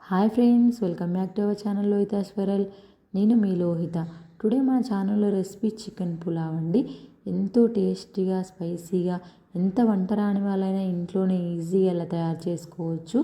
Hi friends, welcome back to our channel Lohitha Swaral. నేను మీ Lohitha. Today మన ఛానల్లో రెసిపీ చికెన్ పులావ్ అండి. ఎంతో టేస్టీగా, స్పైసీగా, ఎంత వంట రాని వాళ్ళైనా ఇంట్లోనే ఈజీగా ఎలా తయారు చేసుకోవచ్చు.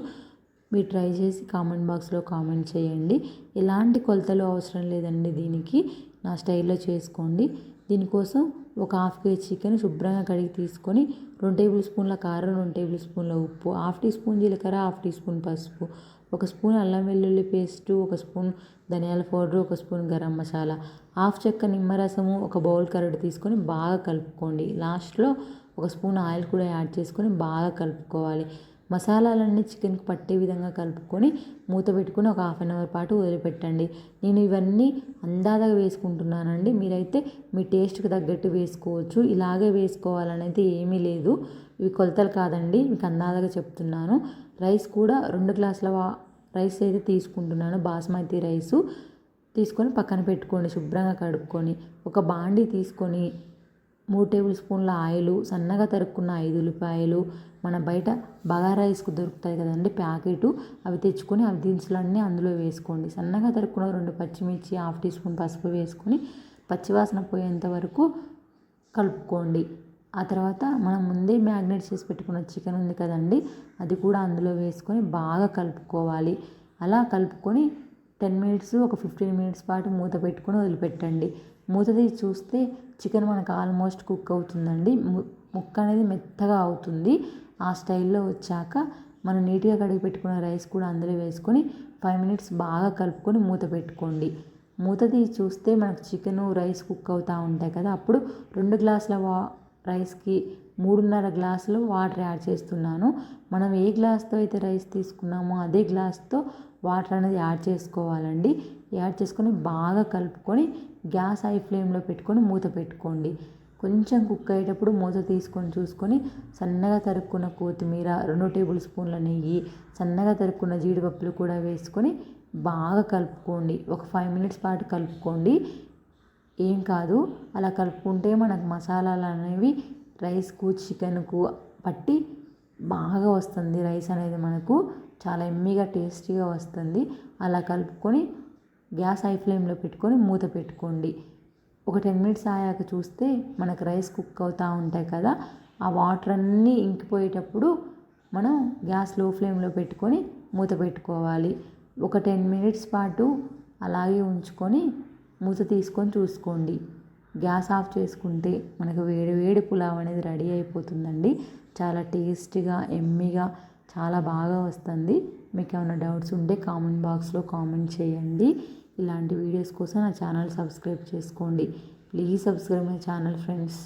మీరు ట్రై చేసి కామెంట్ బాక్స్లో కామెంట్ చేయండి. ఎలాంటి కొలతలు అవసరం లేదండి, దీనికి నా స్టైల్లో చేసుకోండి. దీనికోసం ఒక హాఫ్ కేజీ చికెన్ శుభ్రంగా కడిగి తీసుకొని 2 టేబుల్ స్పూన్ల కారం, 2 టేబుల్ స్పూన్ల ఉప్పు, హాఫ్ టీ స్పూన్ జీలకర్ర, హాఫ్ టీ స్పూన్ పసుపు, 1 స్పూన్ అల్లం వెల్లుల్లి పేస్టు, 1 స్పూన్ ధనియాల powder, 1 spoon garam masala, half చెక్క నిమ్మరసము, 1 బౌల్ కర్డ్ తీసుకొని బాగా కలుపుకోండి. లాస్ట్లో 1 స్పూన్ ఆయిల్ కూడా యాడ్ చేసుకొని బాగా కలుపుకోవాలి. మసాలాలన్నీ చికెన్కి పట్టే విధంగా కలుపుకొని మూత పెట్టుకొని ఒక హాఫ్ అన్ అవర్ పాటు వదిలిపెట్టండి. నేను ఇవన్నీ అందాజగా వేసుకుంటున్నానండి. మీరైతే మీ టేస్ట్కి తగ్గట్టు వేసుకోవచ్చు. ఇలాగే వేసుకోవాలనైతే ఏమీ లేదు. ఇవి కొలతలు కాదండి, మీకు అందాజగా చెప్తున్నాను. రైస్ కూడా 2 గ్లాసుల రైస్ అయితే తీసుకుంటున్నాను. బాస్మతి రైసు తీసుకొని పక్కన పెట్టుకోండి. శుభ్రంగా కడుక్కొని ఒక బాండీ తీసుకొని 3 టేబుల్ స్పూన్ల ఆయిలు, సన్నగా తరుక్కున్న 5 ఉల్లిపాయలు, మన బయట బగారా రైస్కు దొరుకుతాయి కదండి ప్యాకెటు, అవి తెచ్చుకొని అవి దినుసులన్నీ అందులో వేసుకోండి. సన్నగా తరుక్కున్న 2 పచ్చిమిర్చి, హాఫ్ టీ స్పూన్ పసుపు వేసుకొని పచ్చివాసన పోయేంత వరకు కలుపుకోండి. ఆ తర్వాత మనం ముందే మ్యాగ్నేట్ చేసి పెట్టుకున్న చికెన్ ఉంది కదండి, అది కూడా అందులో వేసుకొని బాగా కలుపుకోవాలి. అలా కలుపుకొని 10 మినిట్స్, ఒక 15 మినిట్స్ పాటు మూత పెట్టుకొని వదిలిపెట్టండి. మూత తీసి చూస్తే చికెన్ మనకు ఆల్మోస్ట్ కుక్ అవుతుందండి. ముక్క అనేది మెత్తగా అవుతుంది. ఆ స్టైల్లో వచ్చాక మనం నీట్గా కడిగి పెట్టుకున్న రైస్ కూడా అందులో వేసుకొని 5 మినిట్స్ బాగా కలుపుకొని మూత పెట్టుకోండి. మూత తీసి చూస్తే మనకు చికెను, రైస్ కుక్ అవుతూ ఉంటాయి కదా, అప్పుడు 2 గ్లాసుల రైస్కి 3.5 గ్లాసులు వాటర్ యాడ్ చేస్తున్నాను. మనం ఏ గ్లాస్తో అయితే రైస్ తీసుకున్నామో అదే గ్లాస్తో వాటర్ అనేది యాడ్ చేసుకోవాలండి. యాడ్ చేసుకొని బాగా కలుపుకొని గ్యాస్ హై ఫ్లేమ్లో పెట్టుకొని మూత పెట్టుకోండి. కొంచెం కుక్ అయ్యేటప్పుడు మూత తీసుకొని చూసుకొని సన్నగా తరుక్కున్న కొత్తిమీర, 2 టేబుల్ స్పూన్ల నెయ్యి, సన్నగా తరుక్కున్న జీడిపప్పులు కూడా వేసుకొని బాగా కలుపుకోండి. ఒక 5 మినిట్స్ పాటు కలుపుకోండి. ఏం కాదు, అలా కలుపుకుంటే మనకు మసాలాలు అనేవి రైస్కు, చికెన్కు పట్టి బాగా వస్తుంది. రైస్ అనేది మనకు చాలా ఎమ్మీగా, టేస్టీగా వస్తుంది. అలా కలుపుకొని గ్యాస్ హై ఫ్లేమ్లో పెట్టుకొని మూత పెట్టుకోండి. ఒక 10 మినిట్స్ అయ్యాక చూస్తే మనకు రైస్ కుక్ అవుతూ ఉంటాయి కదా, ఆ వాటర్ అన్నీ ఇంకిపోయేటప్పుడు మనం గ్యాస్ లో ఫ్లేమ్లో పెట్టుకొని మూత పెట్టుకోవాలి. ఒక 10 మినిట్స్ పాటు అలాగే ఉంచుకొని మూత తీసుకొని చూసుకోండి. గ్యాస్ ఆఫ్ చేసుకుంటే మనకు వేడి వేడి పులావ్ అనేది రెడీ అయిపోతుందండి. చాలా టేస్టీగా, ఎమ్మీగా, చాలా బాగా వస్తుంది. మీకు ఏమైనా డౌట్స్ ఉంటే కామెంట్ బాక్స్లో కామెంట్ చేయండి. ఇలాంటి వీడియోస్ కోసం నా ఛానల్ సబ్స్క్రైబ్ చేసుకోండి. Please subscribe my channel friends.